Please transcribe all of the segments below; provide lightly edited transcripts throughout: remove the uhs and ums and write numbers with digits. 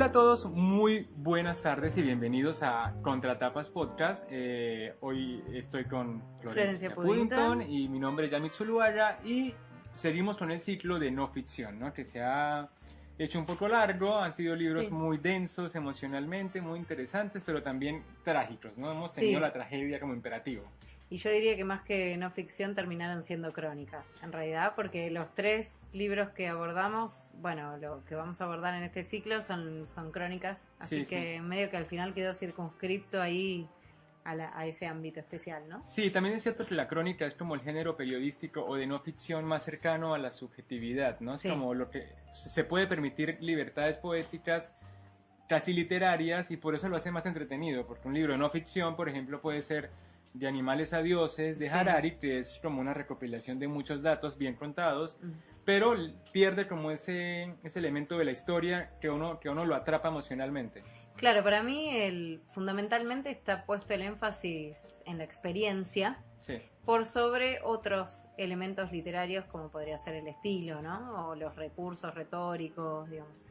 Hola a todos, muy buenas tardes y bienvenidos a Contratapas Podcast. Hoy estoy con Florencia Puddington y mi nombre es Yamik Zuluaga y seguimos con el ciclo de no ficción, ¿no? Que se ha hecho un poco largo, han sido libros muy densos emocionalmente, muy interesantes, pero también trágicos, ¿no? Hemos tenido la tragedia como imperativo. Y yo diría que más que no ficción terminaron siendo crónicas, en realidad, porque los tres libros que abordamos, bueno, lo que vamos a abordar en este ciclo son crónicas, así que medio que al final quedó circunscripto ahí a ese ámbito especial, ¿no? Sí, también es cierto que la crónica es como el género periodístico o de no ficción más cercano a la subjetividad, ¿no? Es como lo que se puede permitir libertades poéticas casi literarias y por eso lo hace más entretenido, porque un libro de no ficción, por ejemplo, puede ser De animales a dioses, de Harari, que es como una recopilación de muchos datos bien contados, pero pierde como ese elemento de la historia que uno lo atrapa emocionalmente. Claro, para mí fundamentalmente está puesto el énfasis en la experiencia por sobre otros elementos literarios como podría ser el estilo, ¿no? O los recursos retóricos, digamos.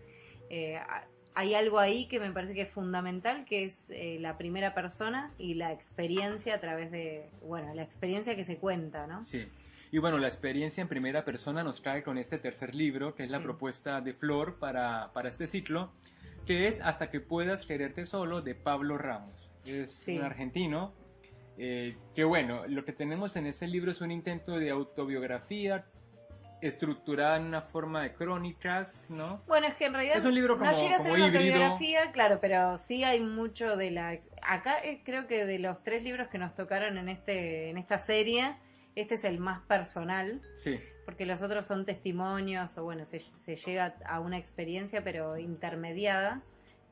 Hay algo ahí que me parece que es fundamental, que es la primera persona y la experiencia a través de, bueno, la experiencia que se cuenta, ¿no? Sí. Y bueno, la experiencia en primera persona nos cae con este tercer libro, que es la propuesta de Flor para este ciclo, que es Hasta que puedas quererte solo, de Pablo Ramos. Es un argentino, que bueno, lo que tenemos en este libro es un intento de autobiografía estructurada en una forma de crónicas, ¿no? Bueno, es que en realidad es un libro como, no llega a ser como una híbrido. autobiografía, claro, pero sí hay mucho de la... Acá creo que de los tres libros que nos tocaron en esta serie, este es el más personal. Sí. Porque los otros son testimonios, o bueno, se llega a una experiencia, pero intermediada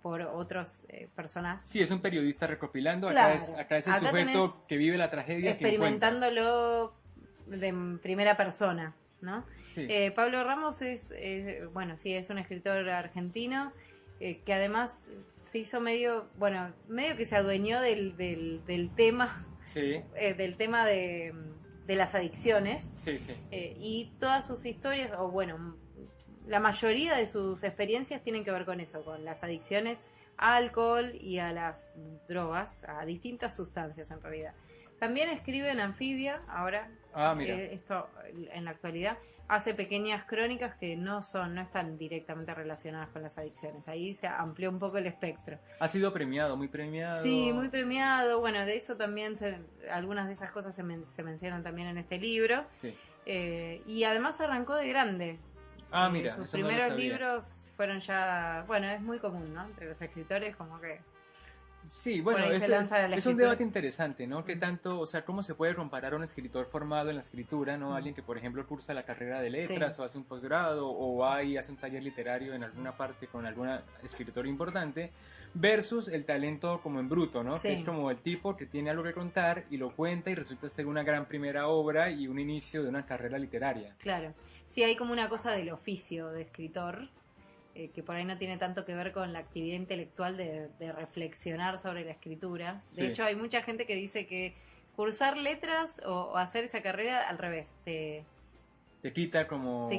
por otras personas. Sí, es un periodista recopilando, claro. acá es el sujeto que vive la tragedia, experimentándolo de primera persona, ¿no? Sí. Pablo Ramos es un escritor argentino que además se hizo medio que se adueñó del tema, del tema de las adicciones, y todas sus historias, o bueno, la mayoría de sus experiencias tienen que ver con eso, con las adicciones al alcohol y a las drogas, a distintas sustancias en realidad. También escribe en Anfibia, ahora, esto en la actualidad, hace pequeñas crónicas que no están directamente relacionadas con las adicciones. Ahí se amplió un poco el espectro. Ha sido premiado, muy premiado. Sí, muy premiado. Bueno, de eso también, algunas de esas cosas se mencionan también en este libro. Sí. Y además arrancó de grande. Mira, sus primeros libros fueron ya... Bueno, es muy común, ¿no? Entre los escritores, como que... Sí, bueno, es un debate interesante, ¿no? ¿Qué tanto, o sea, cómo se puede comparar a un escritor formado en la escritura, ¿no? Alguien que, por ejemplo, cursa la carrera de letras o hace un posgrado o hace un taller literario en alguna parte con algún escritor importante, versus el talento como en bruto, ¿no? Que es como el tipo que tiene algo que contar y lo cuenta y resulta ser una gran primera obra y un inicio de una carrera literaria. Claro, sí, hay como una cosa del oficio de escritor, que por ahí no tiene tanto que ver con la actividad intelectual de reflexionar sobre la escritura. De hecho, hay mucha gente que dice que cursar letras o hacer esa carrera al revés, te quita como...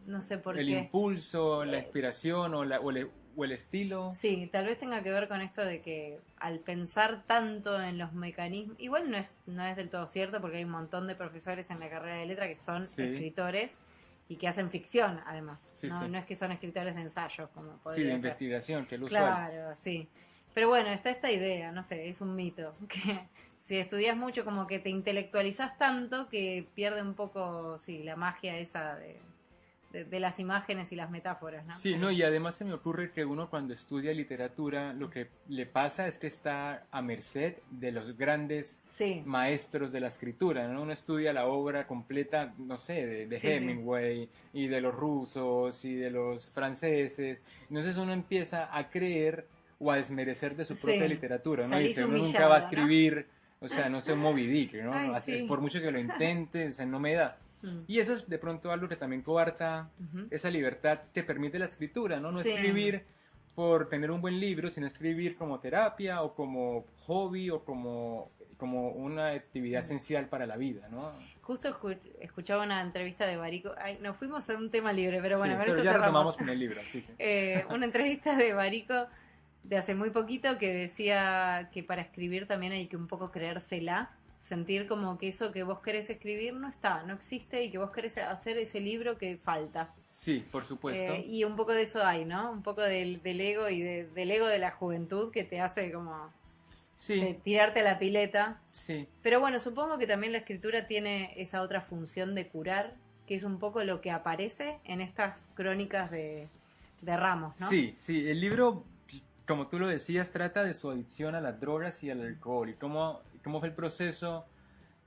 no sé por qué. El impulso, la inspiración o el estilo. Sí, tal vez tenga que ver con esto de que al pensar tanto en los mecanismos, igual no es del todo cierto, porque hay un montón de profesores en la carrera de letra que son escritores y que hacen ficción, además. No es que son escritores de ensayos, como podría ser. De investigación, que es lo usual. Claro, sí. Pero bueno, está esta idea, no sé, es un mito, que si estudias mucho como que te intelectualizás tanto que pierde un poco, la magia esa de las imágenes y las metáforas, ¿no? Sí, y además se me ocurre que uno cuando estudia literatura lo que le pasa es que está a merced de los grandes maestros de la escritura, ¿no? Uno estudia la obra completa, no sé, de Hemingway y de los rusos y de los franceses, entonces uno empieza a creer o a desmerecer de su propia literatura, ¿no? Dice, uno nunca va a escribir, ¿no? O sea, no sé, un Moby Dick, ¿no? Por mucho que lo intente, o sea, no me da. Y eso es de pronto algo que también coarta esa libertad que permite la escritura, ¿no? No escribir por tener un buen libro, sino escribir como terapia o como hobby o como como una actividad esencial para la vida, ¿no? Justo escuchaba una entrevista de Barico. Ay, nos fuimos a un tema libre, pero bueno, sí, pero ya retomamos con el libro, sí. Una entrevista de Barico de hace muy poquito que decía que para escribir también hay que un poco creérsela, sentir como que eso que vos querés escribir no está, no existe y que vos querés hacer ese libro que falta. Sí, por supuesto. Y un poco de eso hay, ¿no? Un poco del ego y del ego de la juventud que te hace como sí. tirarte a la pileta. Sí. Pero bueno, supongo que también la escritura tiene esa otra función de curar, que es un poco lo que aparece en estas crónicas de Ramos, ¿no? Sí, sí, el libro, como tú lo decías, trata de su adicción a las drogas y al alcohol y cómo fue el proceso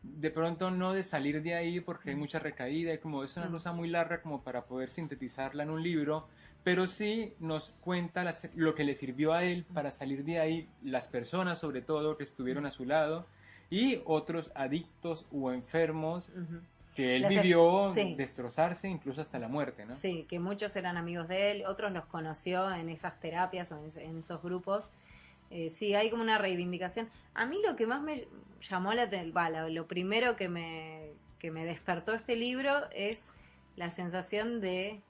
de pronto no de salir de ahí porque hay mucha recaída y como es una cosa muy larga como para poder sintetizarla en un libro, pero sí nos cuenta lo que le sirvió a él para salir de ahí, las personas sobre todo que estuvieron a su lado y otros adictos o enfermos que él vivió destrozarse incluso hasta la muerte, ¿no? Sí, que muchos eran amigos de él, otros los conoció en esas terapias o en esos grupos. Sí, hay como una reivindicación. A mí lo que más me llamó la atención, lo primero que me despertó este libro es la sensación de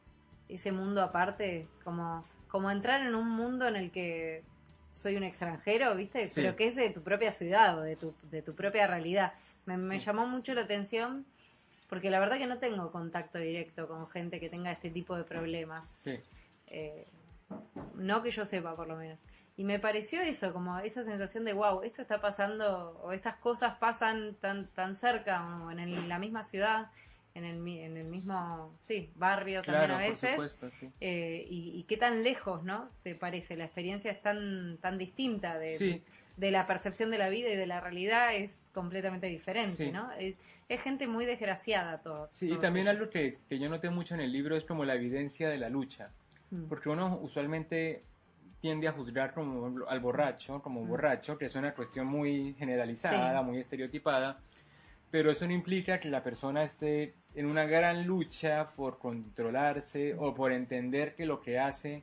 ese mundo aparte, como entrar en un mundo en el que soy un extranjero, ¿viste? Sí. Pero que es de tu propia ciudad o de tu propia realidad. Me llamó mucho la atención porque la verdad que no tengo contacto directo con gente que tenga este tipo de problemas. Sí. No que yo sepa, por lo menos. Y me pareció eso, como esa sensación de wow, esto está pasando, o estas cosas pasan tan cerca, o en la misma ciudad, en el mismo barrio también a veces. Por supuesto, sí. Y qué tan lejos, ¿no? ¿Te parece? La experiencia es tan distinta de la percepción de la vida y de la realidad, es completamente diferente, ¿no? Es gente muy desgraciada todo. Sí, y también algo que yo noté mucho en el libro es como la evidencia de la lucha. Porque uno usualmente tiende a juzgar como al borracho, como borracho, que es una cuestión muy generalizada, muy estereotipada, pero eso no implica que la persona esté en una gran lucha por controlarse o por entender que lo que hace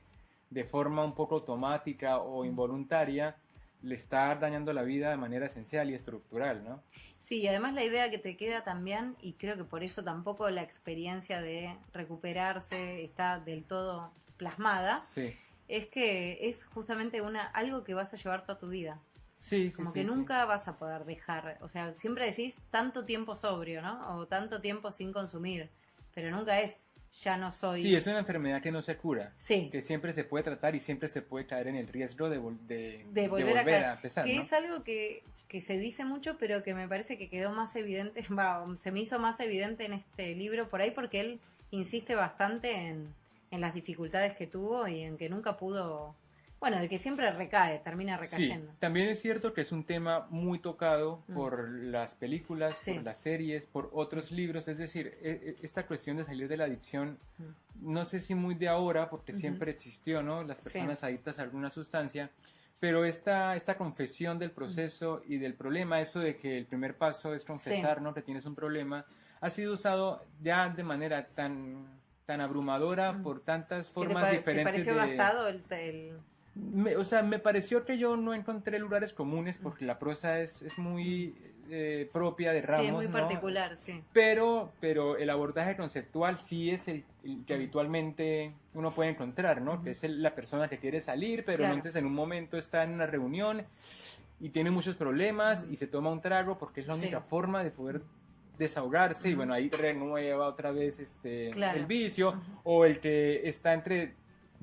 de forma un poco automática o involuntaria le está dañando la vida de manera esencial y estructural, ¿no? Sí, y además la idea que te queda también, y creo que por eso tampoco la experiencia de recuperarse está del todo plasmada, es que es justamente algo que vas a llevar toda tu vida. Como que nunca vas a poder dejar, o sea, siempre decís tanto tiempo sobrio, ¿no? O tanto tiempo sin consumir, pero nunca es ya no soy... Sí, es una enfermedad que no se cura, que siempre se puede tratar y siempre se puede caer en el riesgo de volver a empezar, que ¿no? es algo que se dice mucho, pero que me parece que quedó más evidente, se me hizo más evidente en este libro por ahí, porque él insiste bastante en las dificultades que tuvo y en que nunca pudo, bueno, de que siempre termina recayendo. Sí, también es cierto que es un tema muy tocado por las películas, por las series, por otros libros, es decir, esta cuestión de salir de la adicción, no sé si muy de ahora, porque siempre existió, ¿no? Las personas adictas a alguna sustancia, pero esta confesión del proceso y del problema, eso de que el primer paso es confesar, ¿no? Que tienes un problema, ha sido usado ya de manera tan abrumadora por tantas formas diferentes. ¿Te pareció gastado me pareció que yo no encontré lugares comunes porque la prosa es muy propia de Ramos. Sí, es muy particular, ¿no? sí. Pero el abordaje conceptual sí es el que habitualmente uno puede encontrar, ¿no? Que es la persona que quiere salir, pero entonces en un momento está en una reunión y tiene muchos problemas y se toma un trago porque es la única forma de poder desahogarse y bueno, ahí renueva otra vez el vicio o el que está entre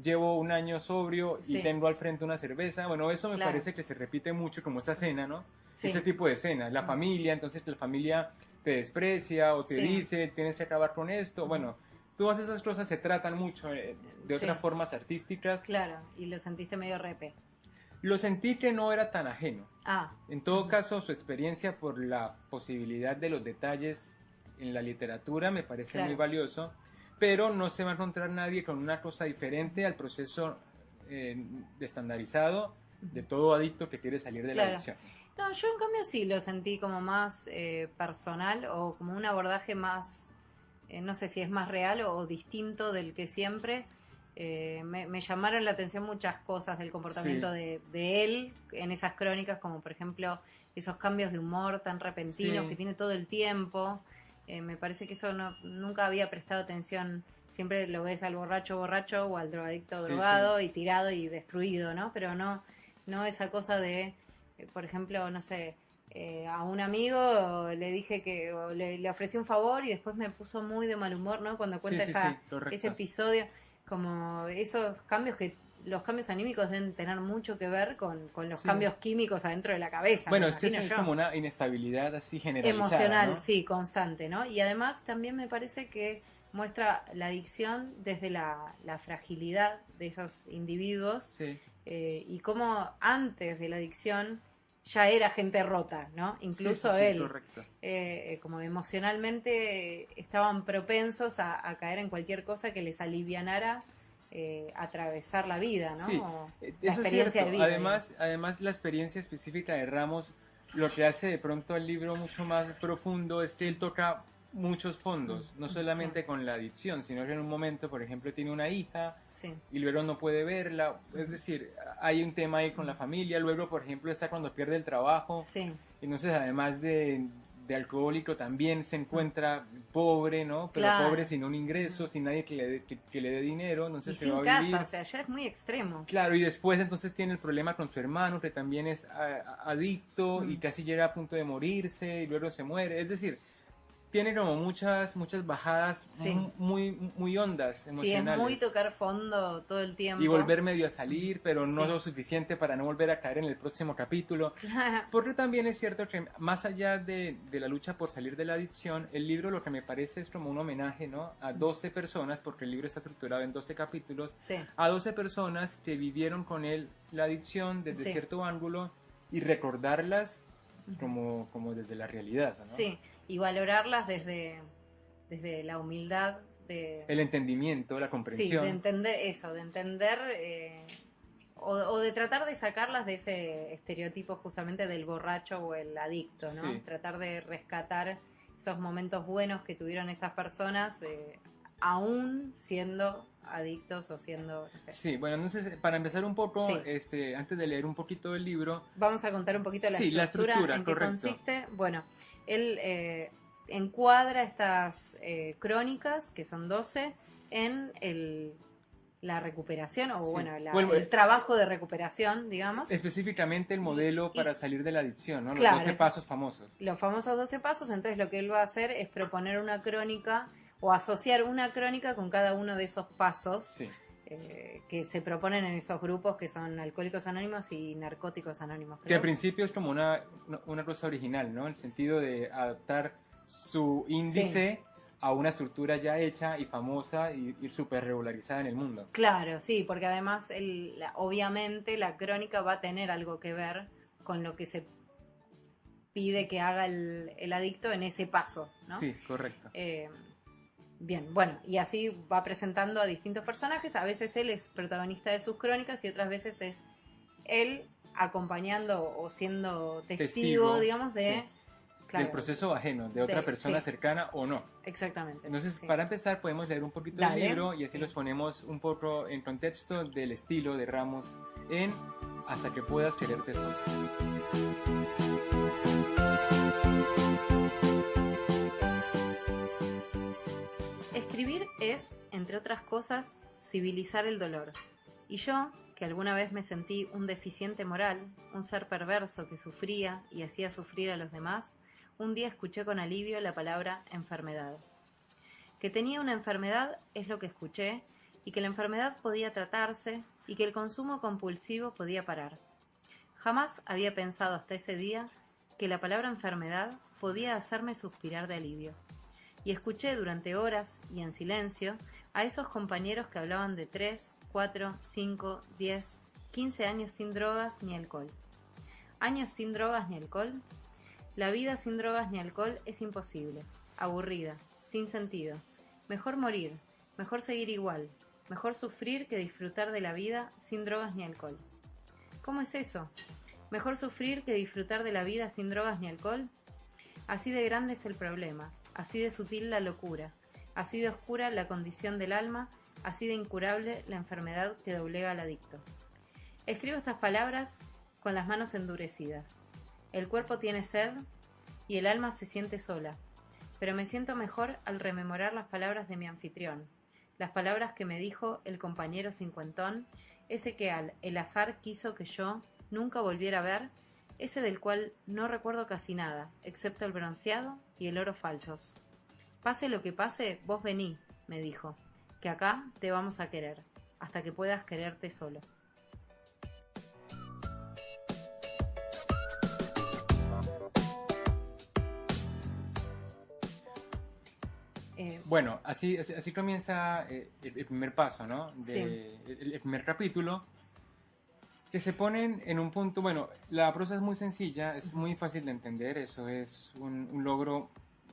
llevo un año sobrio y tengo al frente una cerveza, bueno, eso me parece que se repite mucho como esa cena, ¿no? Ese tipo de cena, la familia, entonces la familia te desprecia o te dice tienes que acabar con esto, bueno, todas esas cosas se tratan mucho de otras formas artísticas. Claro, y lo sentiste medio repe. Lo sentí que no era tan ajeno. En todo caso, su experiencia por la posibilidad de los detalles en la literatura me parece muy valioso, pero no se va a encontrar nadie con una cosa diferente al proceso estandarizado de todo adicto que quiere salir de la adicción. No, yo en cambio sí lo sentí como más personal o como un abordaje más, no sé si es más real o distinto del que siempre. Me llamaron la atención muchas cosas del comportamiento de él en esas crónicas, como por ejemplo esos cambios de humor tan repentinos que tiene todo el tiempo. Me parece que eso nunca había prestado atención. Siempre lo ves al borracho o al drogadicto drogado y tirado y destruido, ¿no? Pero no esa cosa de, por ejemplo, no sé, a un amigo le dije que le ofrecí un favor y después me puso muy de mal humor, ¿no? Cuando cuenta ese episodio, como esos cambios los cambios anímicos deben tener mucho que ver con los cambios químicos adentro de la cabeza. Bueno, esto es como una inestabilidad así generalizada, emocional, ¿no? Sí, constante, ¿no? Y además también me parece que muestra la adicción desde la fragilidad de esos individuos y cómo antes de la adicción ya era gente rota, ¿no? Incluso él, como emocionalmente estaban propensos a caer en cualquier cosa que les alivianara atravesar la vida, ¿no? Sí, la experiencia de vida. Además, la experiencia específica de Ramos, lo que hace de pronto el libro mucho más profundo es que él toca muchos fondos, no solamente con la adicción, sino que en un momento, por ejemplo, tiene una hija y luego no puede verla, es decir, hay un tema ahí con la familia, luego, por ejemplo, está cuando pierde el trabajo, y entonces además de alcohólico también se encuentra pobre, ¿no? Pero pobre sin un ingreso, sin nadie que le dé dinero, entonces se va a vivir. O sea, ya es muy extremo. Claro, y después entonces tiene el problema con su hermano, que también es adicto y casi llega a punto de morirse y luego se muere, es decir, tiene como muchas bajadas muy hondas emocionales. Sí, es muy tocar fondo todo el tiempo. Y volver medio a salir, pero no lo suficiente para no volver a caer en el próximo capítulo. Porque también es cierto que más allá de la lucha por salir de la adicción, el libro lo que me parece es como un homenaje, ¿no? A 12 personas, porque el libro está estructurado en 12 capítulos, a 12 personas que vivieron con él la adicción desde cierto ángulo y recordarlas como desde la realidad, ¿no? Sí, y valorarlas desde la humildad el entendimiento, la comprensión. Sí, de entender o de tratar de sacarlas de ese estereotipo justamente del borracho o el adicto, ¿no? Tratar de rescatar esos momentos buenos que tuvieron estas personas aún siendo adictos o siendo, no sé. Sí, bueno, entonces para empezar un poco, antes de leer un poquito del libro, vamos a contar un poquito la estructura en qué correcto. consiste. Bueno, él encuadra estas crónicas, que son 12, en la recuperación o el trabajo de recuperación, digamos. Específicamente el modelo para salir de la adicción, ¿no? Los 12 pasos famosos. Los famosos 12 pasos, entonces lo que él va a hacer es proponer una crónica o asociar una crónica con cada uno de esos pasos que se proponen en esos grupos que son Alcohólicos Anónimos y Narcóticos Anónimos. Que al principio es como una cosa original, ¿no? El sentido de adaptar su índice a una estructura ya hecha y famosa y súper regularizada en el mundo. Claro, sí, porque además obviamente la crónica va a tener algo que ver con lo que se pide que haga el adicto en ese paso, ¿no? Sí, correcto. Bien, bueno, y así va presentando a distintos personajes. A veces él es protagonista de sus crónicas y otras veces es él acompañando o siendo testigo digamos, del proceso ajeno, de otra persona cercana o no. Exactamente. Entonces, para empezar, podemos leer un poquito del libro y así los ponemos un poco en contexto del estilo de Ramos en Hasta que puedas quererte solo. Escribir es, entre otras cosas, civilizar el dolor. Y yo, que alguna vez me sentí un deficiente moral, un ser perverso que sufría y hacía sufrir a los demás, un día escuché con alivio la palabra enfermedad. Que tenía una enfermedad es lo que escuché, y que la enfermedad podía tratarse y que el consumo compulsivo podía parar. Jamás había pensado hasta ese día que la palabra enfermedad podía hacerme suspirar de alivio. Y escuché durante horas y en silencio a esos compañeros que hablaban de 3, 4, 5, 10, 15 años sin drogas ni alcohol. ¿Años sin drogas ni alcohol? La vida sin drogas ni alcohol es imposible, aburrida, sin sentido. Mejor morir, mejor seguir igual, mejor sufrir que disfrutar de la vida sin drogas ni alcohol. ¿Cómo es eso? ¿Mejor sufrir que disfrutar de la vida sin drogas ni alcohol? Así de grande es el problema. Así de sutil la locura, así de oscura la condición del alma, así de incurable la enfermedad que doblega al adicto. Escribo estas palabras con las manos endurecidas. El cuerpo tiene sed y el alma se siente sola, pero me siento mejor al rememorar las palabras de mi anfitrión, las palabras que me dijo el compañero cincuentón, ese que el azar quiso que yo nunca volviera a ver, ese del cual no recuerdo casi nada, excepto el bronceado y el oro falsos. Pase lo que pase, vos vení, me dijo, que acá te vamos a querer, hasta que puedas quererte solo. Bueno, así comienza el primer paso, ¿no? El primer capítulo, que se ponen en un punto, bueno, la prosa es muy sencilla, es muy fácil de entender, eso es un logro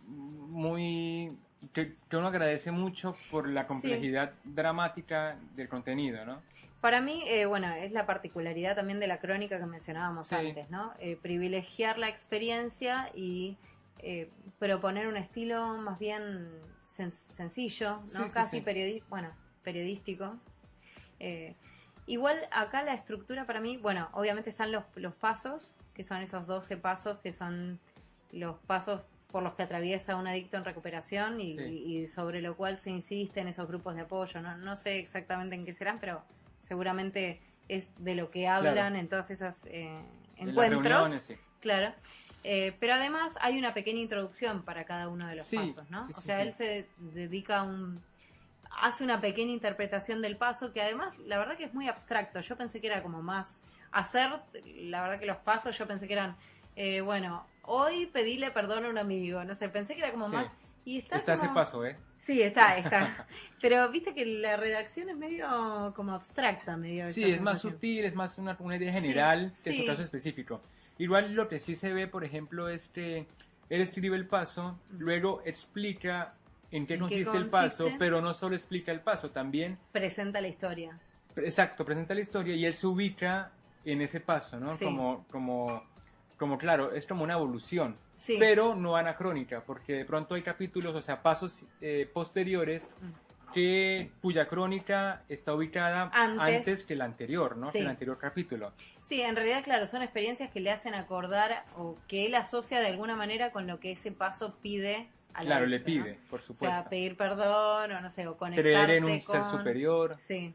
muy que uno agradece mucho por la complejidad dramática del contenido, ¿no? Para mí, bueno, es la particularidad también de la crónica que mencionábamos antes, ¿no? Privilegiar la experiencia y proponer un estilo más bien sencillo, ¿no? Casi periodístico. Igual acá la estructura para mí, bueno, obviamente están los pasos, que son esos 12 pasos, que son los pasos por los que atraviesa un adicto en recuperación y sobre lo cual se insiste en esos grupos de apoyo. No sé exactamente en qué serán, pero seguramente es de lo que hablan en todas esas encuentros. Reuniones, claro. Pero además hay una pequeña introducción para cada uno de los pasos, ¿no? O sea, él se dedica hace una pequeña interpretación del paso que además, la verdad que es muy abstracto. Yo pensé que era como más la verdad que los pasos yo pensé que eran, bueno, hoy pedíle perdón a un amigo, no sé, pensé que era como más... Y está como... ese paso, ¿eh? Sí, está. Pero viste que la redacción es medio como abstracta, medio... Sí, es más sutil, es más una idea general que su caso específico. Igual lo que sí se ve, por ejemplo, es que él escribe el paso, luego explica en qué consiste el paso, pero no solo explica el paso, también... presenta la historia. Exacto, presenta la historia y él se ubica en ese paso, ¿no? Sí. Como claro, es como una evolución, pero no anacrónica, porque de pronto hay capítulos, o sea, pasos posteriores cuya crónica está ubicada antes que la anterior, ¿no? Que el anterior capítulo. Sí, en realidad, claro, son experiencias que le hacen acordar o que él asocia de alguna manera con lo que ese paso pide a la Claro, adicto, le pide, ¿no? por supuesto. O sea, pedir perdón o no sé, o conectarte creer en un ser superior. Sí.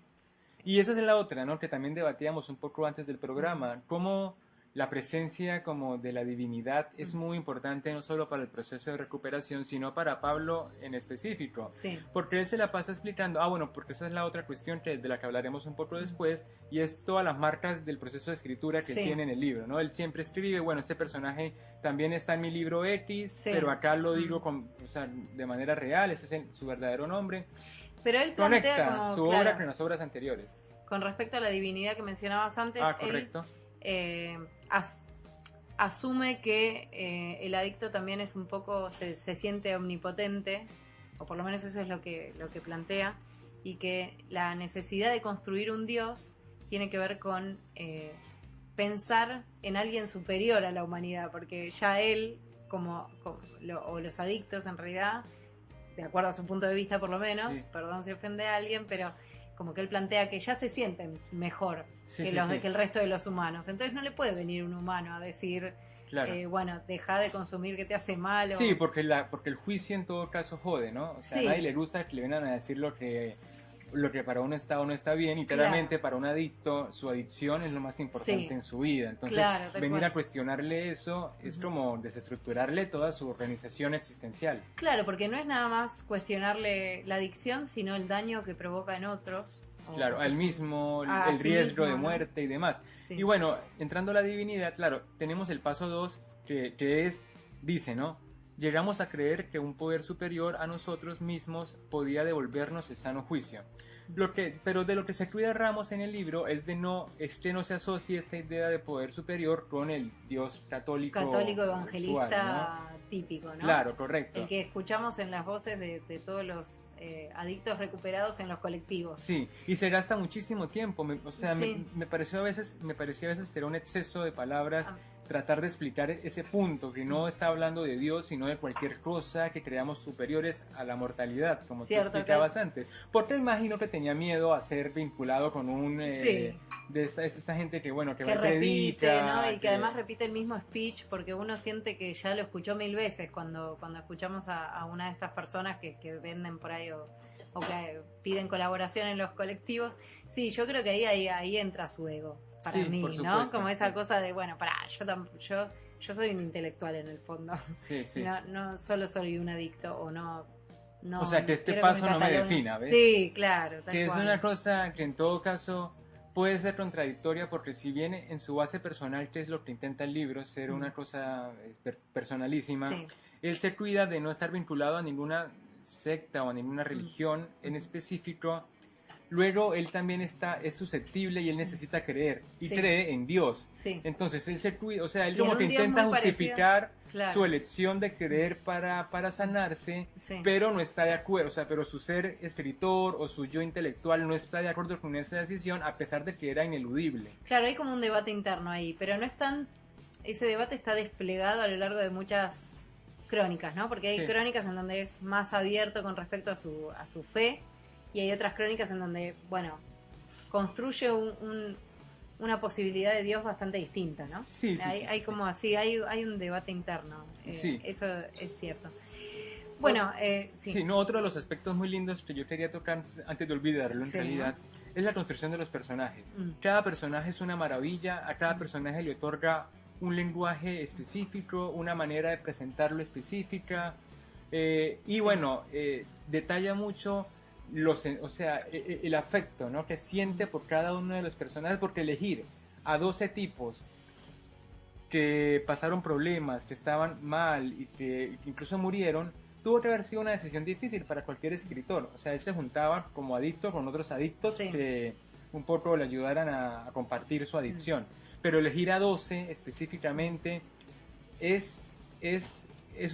Y esa es la otra, ¿no? Que también debatíamos un poco antes del programa, cómo la presencia como de la divinidad es muy importante no solo para el proceso de recuperación, sino para Pablo en específico. Sí. Porque él se la pasa explicando, bueno, porque esa es la otra cuestión de la que hablaremos un poco después, y es todas las marcas del proceso de escritura que tiene en el libro, ¿no? Él siempre escribe, bueno, este personaje también está en mi libro X, pero acá lo digo de manera real, ese es su verdadero nombre. Pero él conecta como, su obra con las obras anteriores. Con respecto a la divinidad que mencionabas antes, correcto. Él asume que el adicto también es un poco, se siente omnipotente, o por lo menos eso es lo que plantea, y que la necesidad de construir un Dios tiene que ver con pensar en alguien superior a la humanidad, porque ya él, o los adictos en realidad, de acuerdo a su punto de vista por lo menos, perdón si ofende a alguien, pero como que él plantea que ya se sienten mejor que el resto de los humanos. Entonces no le puede venir un humano a decir, bueno, deja de consumir que te hace mal. Sí, porque el juicio en todo caso jode, ¿no? O sea, a nadie le gusta que le vengan a decir lo que para uno está o no está bien, y claramente para un adicto su adicción es lo más importante en su vida. Entonces venir a cuestionarle eso es como desestructurarle toda su organización existencial. Claro, porque no es nada más cuestionarle la adicción, sino el daño que provoca en otros. Claro, al mismo, el riesgo de muerte y demás. Y bueno, entrando a la divinidad, claro, tenemos el paso 2 que dice, ¿no? Llegamos a creer que un poder superior a nosotros mismos podía devolvernos el sano juicio. Pero de lo que se cuida Ramos en el libro es que no se asocie esta idea de poder superior con el Dios católico evangelista usual, ¿no? Típico, ¿no? Claro, correcto. El que escuchamos en las voces de todos los adictos recuperados en los colectivos. Sí, y se gasta muchísimo tiempo, me parecía a veces que era un exceso de palabras, tratar de explicar ese punto, que no está hablando de Dios, sino de cualquier cosa que creamos superiores a la mortalidad, como tú explicabas antes. Porque imagino que tenía miedo a ser vinculado con un... de esta gente que bueno que repite, ¿no? Y que además repite el mismo speech, porque uno siente que ya lo escuchó 1000 veces cuando escuchamos a una de estas personas que venden por ahí o que piden colaboración en los colectivos. Sí, yo creo que ahí entra su ego para mí, ¿no? Supuesto, como esa cosa de, bueno, yo soy un intelectual en el fondo. Sí. No solo soy un adicto o no. O sea, que este paso no me defina, ¿ves? Sí, claro. Que es una cosa que en todo caso puede ser contradictoria, porque si bien en su base personal, que es lo que intenta el libro, ser una cosa personalísima, él se cuida de no estar vinculado a ninguna secta o a ninguna religión en específico. Luego él también es susceptible y él necesita creer y cree en Dios. Entonces él se cuida, o sea, él como que intenta justificar su elección de creer para sanarse, pero no está de acuerdo, o sea, pero su ser escritor o su yo intelectual no está de acuerdo con esa decisión, a pesar de que era ineludible. Claro, hay como un debate interno ahí, pero no es tan... Ese debate está desplegado a lo largo de muchas crónicas, ¿no? Porque hay crónicas en donde es más abierto con respecto a su fe, y hay otras crónicas en donde, bueno, construye una posibilidad de Dios bastante distinta, ¿no? Hay como así, hay un debate interno. Eso es cierto. Bueno, otro de los aspectos muy lindos que yo quería tocar antes de olvidarlo en realidad es la construcción de los personajes. Cada personaje es una maravilla, a cada personaje le otorga un lenguaje específico, una manera de presentarlo específica, y bueno, detalla mucho el afecto, ¿no?, que siente por cada uno de los personajes, porque elegir a 12 tipos que pasaron problemas, que estaban mal y que incluso murieron, tuvo que haber sido una decisión difícil para cualquier escritor. O sea, él se juntaba como adicto con otros adictos que un poco le ayudaran a compartir su adicción. Pero elegir a 12 específicamente es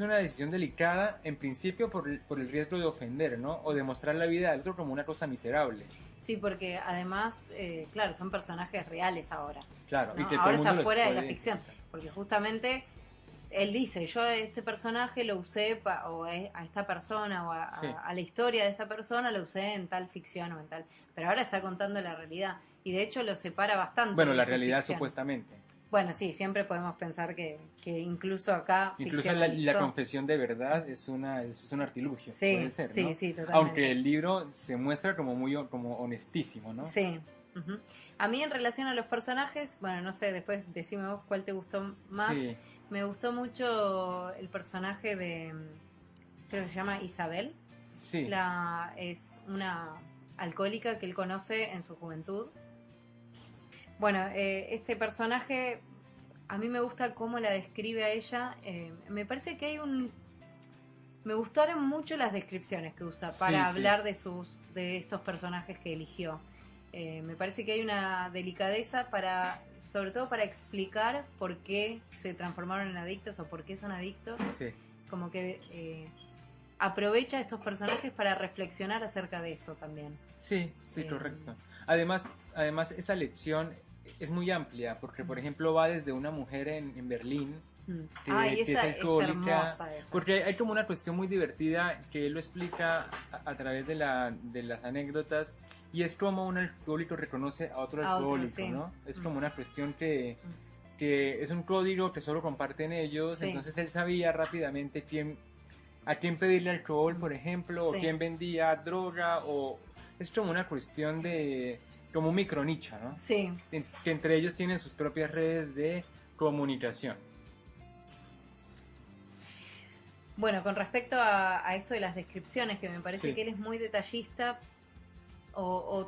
una decisión delicada, en principio por el riesgo de ofender, ¿no? O de mostrar la vida del otro como una cosa miserable. Sí, porque además, claro, son personajes reales ahora. Claro, ¿no? Y que ahora todo el está mundo fuera de la ficción. Porque justamente él dice, yo este personaje lo usé a esta persona o a la historia de esta persona lo usé en tal ficción o en tal. Pero ahora está contando la realidad. Y de hecho lo separa bastante. Bueno, la realidad supuestamente. Bueno, sí, siempre podemos pensar que incluso acá... Incluso la confesión de verdad es un artilugio, puede ser, ¿no? Sí, totalmente. Aunque el libro se muestra como honestísimo, ¿no? Sí. Uh-huh. A mí en relación a los personajes, bueno, no sé, después decime vos cuál te gustó más. Sí. Me gustó mucho el personaje de, creo que se llama Isabel. Sí. Es una alcohólica que él conoce en su juventud. Bueno, este personaje, a mí me gusta cómo la describe a ella. Me parece que me gustaron mucho las descripciones que usa para hablar de estos personajes que eligió. Me parece que hay una delicadeza sobre todo para explicar por qué se transformaron en adictos o por qué son adictos. Sí. Como que aprovecha a estos personajes para reflexionar acerca de eso también. Sí, correcto. Además esa lección es muy amplia, porque por ejemplo va desde una mujer en Berlín que es alcohólica, porque hay como una cuestión muy divertida que él lo explica a través de las anécdotas, y es como un alcohólico reconoce a otro alcohólico, ¿no? Es como una cuestión que es un código que solo comparten ellos, entonces él sabía rápidamente a quién pedirle alcohol, por ejemplo, o quién vendía droga, o es como una cuestión como un micronicho, ¿no? Sí. Que entre ellos tienen sus propias redes de comunicación. Bueno, con respecto a esto de las descripciones, que me parece que él es muy detallista o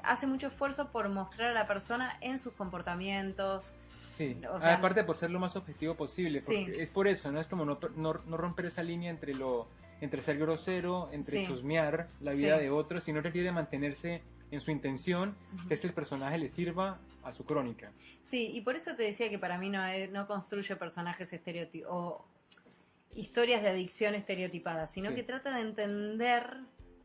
hace mucho esfuerzo por mostrar a la persona en sus comportamientos. Sí, o sea, aparte por ser lo más objetivo posible, porque es por eso, ¿no? Es como no romper esa línea entre ser grosero, entre chusmear la vida de otros, sino que quiere mantenerse en su intención, que es que el personaje le sirva a su crónica. Sí, y por eso te decía que para mí no construye personajes estereotipos. historias de adicción estereotipadas, sino que trata de entender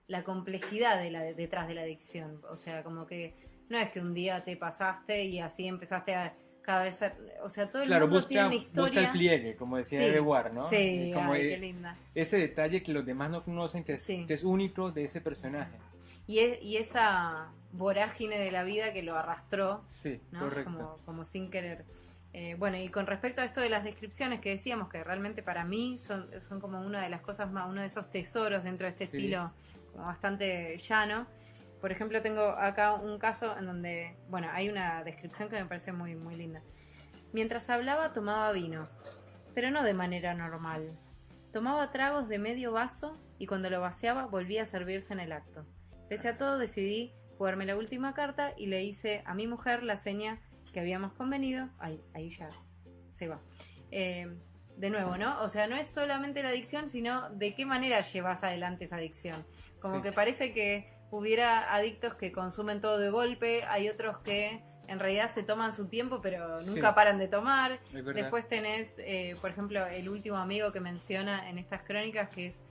la complejidad detrás de la adicción. O sea, como que no es que un día te pasaste y así empezaste a cada vez... O sea, todo el mundo tiene una historia... Busca el pliegue, como decía Beauvoir, ¿no? Sí, como qué linda. Ese detalle que los demás no conocen, que es único de ese personaje. Y esa vorágine de la vida que lo arrastró, ¿no? Correcto. Como sin querer. Bueno, y con respecto a esto de las descripciones que decíamos, que realmente para mí son como una de las cosas más, uno de esos tesoros dentro de este estilo como bastante llano. Por ejemplo, tengo acá un caso en donde, bueno, hay una descripción que me parece muy, muy linda. Mientras hablaba, tomaba vino, pero no de manera normal. Tomaba tragos de medio vaso y cuando lo vaciaba volvía a servirse en el acto. Pese a todo, decidí jugarme la última carta y le hice a mi mujer la seña que habíamos convenido. Ahí ya se va. De nuevo, ¿no? O sea, no es solamente la adicción, sino de qué manera llevas adelante esa adicción. Como que parece que hubiera adictos que consumen todo de golpe, hay otros que en realidad se toman su tiempo, pero nunca paran de tomar. Después tenés, por ejemplo, el último amigo que menciona en estas crónicas, que es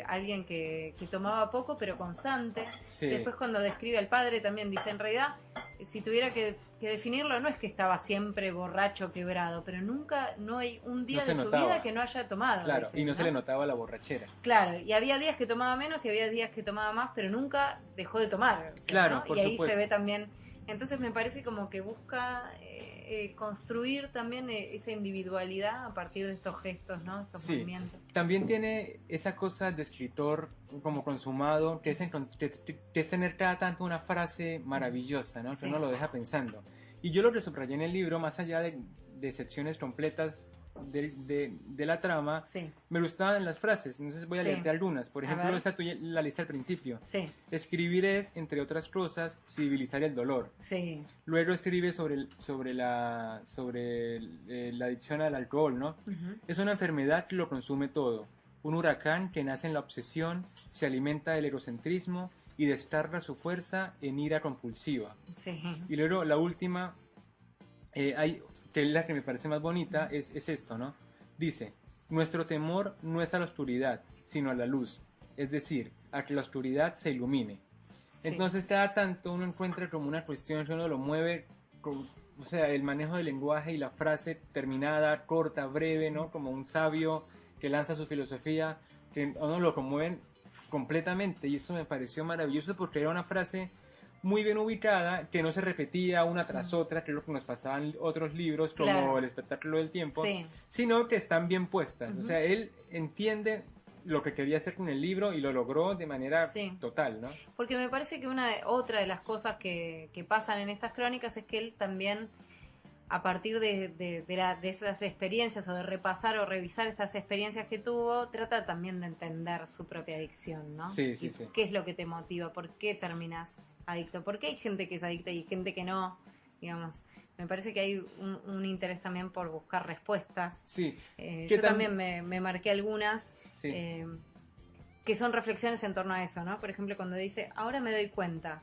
alguien que tomaba poco pero constante. Después cuando describe al padre también dice, en realidad, si tuviera que definirlo, no es que estaba siempre borracho, quebrado, pero nunca, no hay un día de su vida que no haya tomado. Claro, y no se le notaba la borrachera. Claro, y había días que tomaba menos y había días que tomaba más, pero nunca dejó de tomar. O sea, claro, ¿no? por y ahí supuesto. se ve también. Entonces me parece como que busca construir también esa individualidad a partir de estos gestos, ¿no? Estos movimientos. También tiene esa cosa de escritor como consumado, que es tener cada tanto una frase maravillosa, ¿no? Que uno lo deja pensando. Y yo lo que subrayé en el libro, más allá de secciones completas de la trama, me gustaban las frases, entonces voy a leerte algunas. Por ejemplo, esa tuya, la lista al principio. Escribir es, entre otras cosas, civilizar el dolor. Luego escribe sobre la adicción al alcohol, ¿no? Es una enfermedad que lo consume todo, un huracán que nace en la obsesión, se alimenta del egocentrismo y descarga su fuerza en ira compulsiva. Y luego la última, que es la que me parece más bonita, es esto, ¿no? Dice, nuestro temor no es a la oscuridad, sino a la luz, es decir, a que la oscuridad se ilumine. Entonces cada tanto uno encuentra como una cuestión que uno lo mueve, o sea, el manejo del lenguaje y la frase terminada, corta, breve, ¿no? Como un sabio que lanza su filosofía, que uno lo conmueven completamente, y eso me pareció maravilloso porque era una frase muy bien ubicada, que no se repetía una tras otra, que es lo que nos pasaban en otros libros, como El espectáculo del tiempo, sino que están bien puestas. O sea, él entiende lo que quería hacer con el libro y lo logró de manera total, ¿no? Porque me parece que otra de las cosas que pasan en estas crónicas es que él también, a partir de esas experiencias o de repasar o revisar estas experiencias que tuvo, trata también de entender su propia adicción, ¿no? ¿Qué es lo que te motiva? ¿Por qué terminas adicto? ¿Por qué hay gente que es adicta y gente que no? Digamos, me parece que hay un interés también por buscar respuestas. Yo también me marqué algunas que son reflexiones en torno a eso, ¿no? Por ejemplo, cuando dice, ahora me doy cuenta,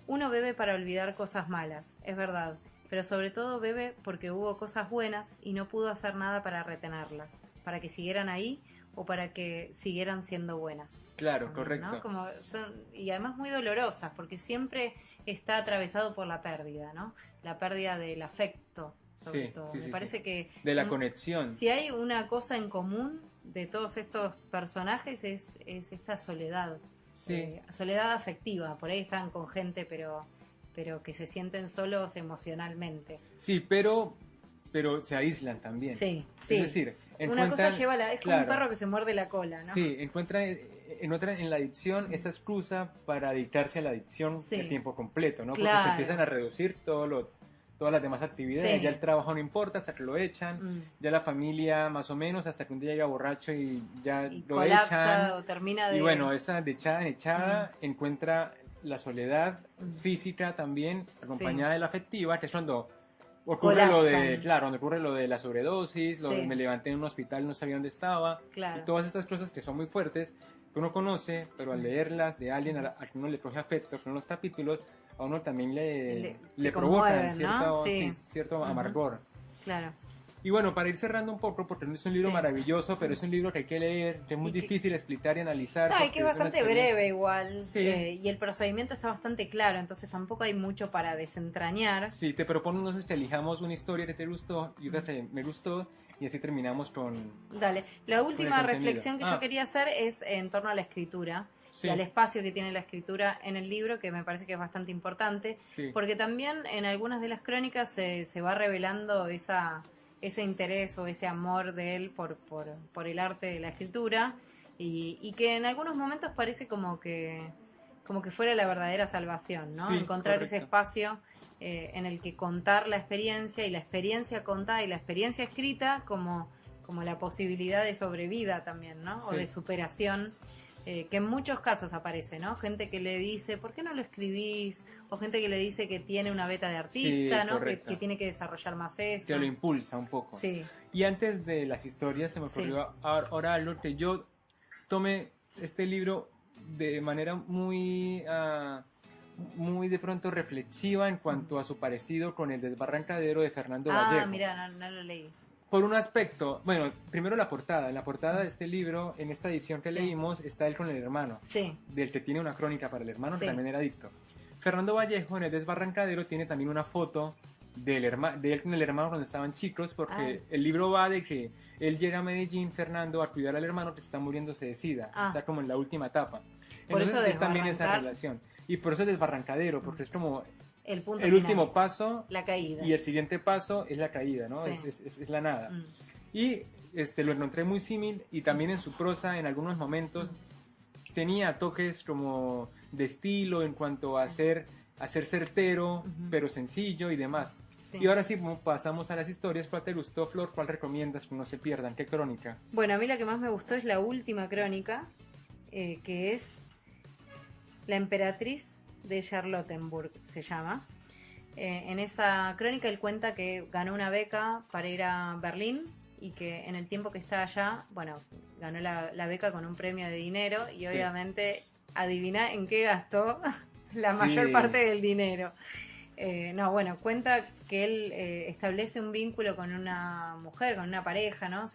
uno bebe para olvidar cosas malas, es verdad, pero sobre todo bebe porque hubo cosas buenas y no pudo hacer nada para retenerlas, para que siguieran ahí o para que siguieran siendo buenas. Claro, correcto. ¿No? Como y además muy dolorosas, porque siempre está atravesado por la pérdida, ¿no? La pérdida del afecto, sobre todo. Me parece que... De la conexión. Si hay una cosa en común de todos estos personajes es esta soledad. Soledad afectiva. Por ahí están con gente, pero que se sienten solos emocionalmente. Pero se aíslan también. Es decir, una cosa lleva es como un perro que se muerde la cola, ¿no? Encuentran en la adicción esa excusa para dedicarse a la adicción de tiempo completo, ¿no? Porque se empiezan a reducir todas las demás actividades. Ya el trabajo no importa hasta que lo echan, ya la familia más o menos, hasta que un día llega borracho y ya lo colapsa, echan. O termina de... Y bueno, esa de echada en echada encuentra la soledad física también, acompañada de la afectiva, que es cuando ocurre cuando ocurre lo de la sobredosis, me levanté en un hospital y no sabía dónde estaba, y todas estas cosas que son muy fuertes, que uno conoce, pero al leerlas de alguien a que uno le coge afecto, con los capítulos, a uno también le provocan, ¿no? cierto amargor. Claro. Y bueno, para ir cerrando un poco, porque no es un libro maravilloso, pero es un libro que hay que leer, que es muy difícil explicar y analizar. No, y que es bastante breve igual. Sí. Y el procedimiento está bastante claro, entonces tampoco hay mucho para desentrañar. Sí, te propongo entonces que elijamos una historia que te gustó y otra que me gustó, y así terminamos con... Dale, la última reflexión que yo quería hacer es en torno a la escritura. Sí. Y al espacio que tiene la escritura en el libro, que me parece que es bastante importante, porque también en algunas de las crónicas se va revelando ese interés o ese amor de él por el arte de la escritura, y que en algunos momentos parece como que fuera la verdadera salvación, ¿no? Encontrar ese espacio en el que contar la experiencia, y la experiencia contada y la experiencia escrita como la posibilidad de sobrevida también, ¿no? O de superación. Que en muchos casos aparece, ¿no? Gente que le dice, ¿por qué no lo escribís? O gente que le dice que tiene una beta de artista, ¿no? Que tiene que desarrollar más eso. Que lo impulsa un poco. Sí. Y antes de las historias se me ocurrió ahora algo, que yo tomé este libro de manera muy de pronto reflexiva en cuanto a su parecido con El desbarrancadero de Fernando Vallejo. Mira, no lo leí. Por un aspecto, bueno, primero la portada. En la portada de este libro, en esta edición que leímos, está él con el hermano. Sí. Del que tiene una crónica para el hermano, que también era adicto. Fernando Vallejo, en El desbarrancadero, tiene también una foto de él con el hermano cuando estaban chicos, porque el libro va de que él llega a Medellín, Fernando, a cuidar al hermano que se está muriéndose de SIDA. Está como en la última etapa. Entonces es también esa relación. Y por eso es desbarrancadero, porque es como... El último paso, la caída. Y el siguiente paso es la caída, ¿no? Es la nada. Y lo encontré muy símil, y también en su prosa, en algunos momentos, tenía toques como de estilo en cuanto a ser certero, pero sencillo y demás. Y ahora sí, pasamos a las historias. ¿Cuál te gustó, Flor? ¿Cuál recomiendas que no se pierdan? ¿Qué crónica? Bueno, a mí la que más me gustó es la última crónica, que es La emperatriz de Charlottenburg, se llama. En esa crónica él cuenta que ganó una beca para ir a Berlín, y que en el tiempo que está allá, bueno, ganó la beca con un premio de dinero, y obviamente adivina en qué gastó la mayor parte del dinero. Cuenta que él establece un vínculo con una mujer, con una pareja, ¿no?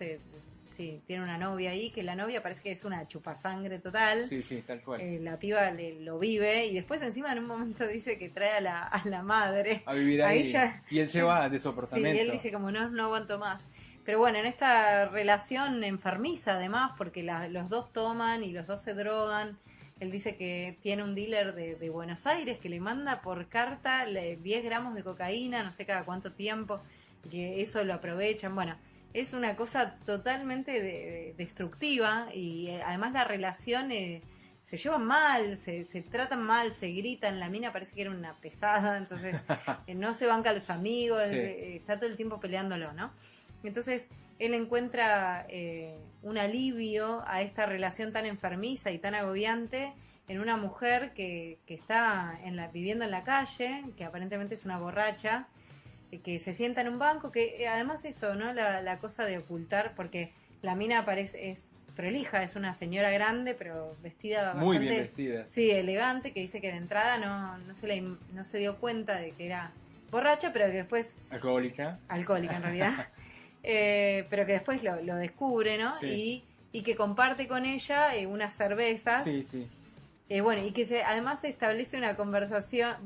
Tiene una novia ahí, que la novia parece que es una chupasangre total. Sí, tal cual. La piba lo vive, y después encima en un momento dice que trae a la madre. A vivir ahí. Y él se va de su apartamento. Sí, él dice como no aguanto más. Pero bueno, en esta relación enfermiza además, porque los dos toman y los dos se drogan. Él dice que tiene un dealer de Buenos Aires que le manda por carta 10 gramos de cocaína, no sé cada cuánto tiempo, y que eso lo aprovechan. Bueno, es una cosa totalmente destructiva, y además la relación se llevan mal, se tratan mal, se gritan. La mina parece que era una pesada, entonces no se banca a los amigos, está todo el tiempo peleándolo, ¿no? Entonces él encuentra un alivio a esta relación tan enfermiza y tan agobiante en una mujer que está viviendo en la calle, que aparentemente es una borracha, que se sienta en un banco, que además eso, ¿no? La cosa de ocultar, porque la mina es prolija, es una señora grande, pero vestida bastante... Muy bien vestida. Sí, elegante, que dice que de entrada no se dio cuenta de que era borracha, pero que después... Alcohólica en realidad. Pero que después lo descubre, ¿no? Sí. Y que comparte con ella unas cervezas. Sí. Y que además se establece una conversación,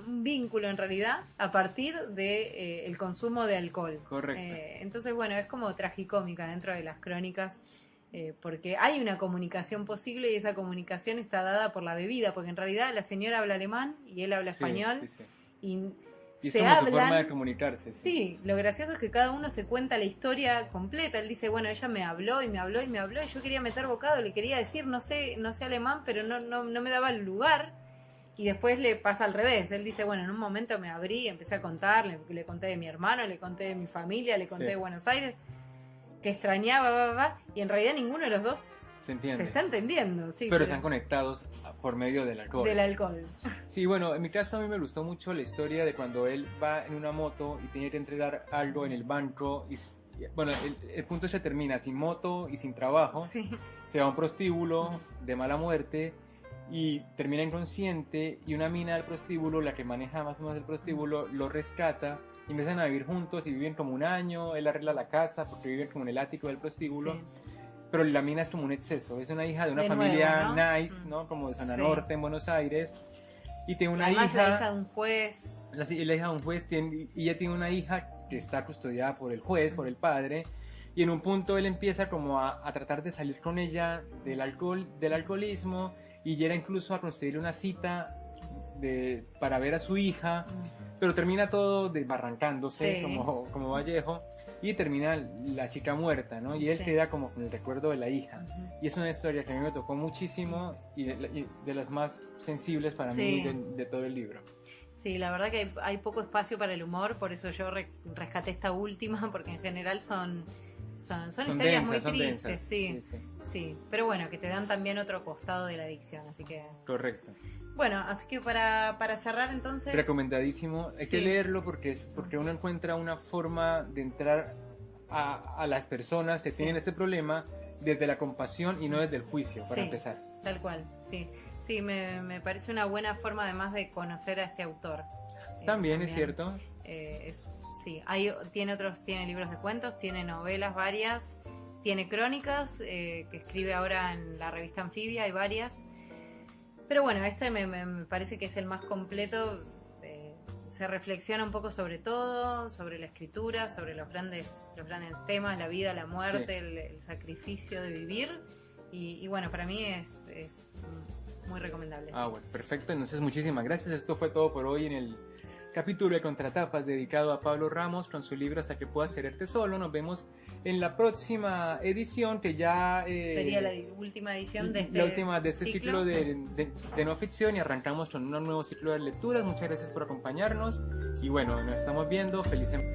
un vínculo en realidad, a partir de el consumo de alcohol. Correcto. Entonces, es como tragicómica dentro de las crónicas, porque hay una comunicación posible, y esa comunicación está dada por la bebida, porque en realidad la señora habla alemán y él habla español. Sí. Y es como su forma de comunicarse. Sí, lo gracioso es que cada uno se cuenta la historia completa. Él dice, ella me habló y yo quería meter bocado, le quería decir, no sé alemán, pero no me daba el lugar. Y después le pasa al revés. Él dice, en un momento me abrí, empecé a contarle, le conté de mi hermano, le conté de mi familia, le conté de Buenos Aires, que extrañaba, y en realidad ninguno de los dos se entiende. Se está entendiendo, sí. Pero están conectados por medio del alcohol. Del alcohol. Sí, en mi caso a mí me gustó mucho la historia de cuando él va en una moto y tiene que entregar algo en el banco. El punto se termina sin moto y sin trabajo. Sí. Se va a un prostíbulo de mala muerte y termina inconsciente, y una mina del prostíbulo, la que maneja más o menos el prostíbulo, lo rescata y empiezan a vivir juntos y viven como un año, él arregla la casa porque viven como en el ático del prostíbulo. Sí. Pero la mina es como un exceso, es una hija de una familia nuevo, ¿no? Nice, ¿no? Como de zona norte en Buenos Aires, y tiene una además, hija... la hija de un juez. La hija de un juez, y ella tiene una hija que está custodiada por el juez, por el padre, y en un punto él empieza como a tratar de salir con ella del alcoholismo, y llega incluso a conseguir una cita para ver a su hija, pero termina todo desbarrancándose, sí, como Vallejo, y termina la chica muerta, ¿no? Y él queda como con el recuerdo de la hija. Y es una historia que a mí me tocó muchísimo y de las más sensibles para mí de todo el libro. Sí, la verdad que hay poco espacio para el humor, por eso yo rescaté esta última, porque en general son historias densas, muy tristes, densas. Sí. Pero bueno, que te dan también otro costado de la adicción, así que... Correcto. Bueno, así que para cerrar entonces... Recomendadísimo, hay que leerlo porque uno encuentra una forma de entrar a las personas que tienen este problema desde la compasión y no desde el juicio, para empezar. Tal cual, sí. Sí, me parece una buena forma además de conocer a este autor. También es cierto. Tiene libros de cuentos, tiene novelas varias, tiene crónicas que escribe ahora en la revista Anfibia, hay varias. Pero bueno, me parece que es el más completo. Se reflexiona un poco sobre todo, sobre la escritura, sobre los grandes temas, la vida, la muerte, el sacrificio de vivir. Y bueno, para mí es muy recomendable. Bueno, perfecto. Entonces, muchísimas gracias. Esto fue todo por hoy en el capítulo de Contratapas dedicado a Pablo Ramos con su libro Hasta que puedas quererte solo. Nos vemos en la próxima edición, que ya... sería la última edición de este ciclo de no ficción, y arrancamos con un nuevo ciclo de lecturas. Muchas gracias por acompañarnos y bueno, nos estamos viendo. Feliz semana.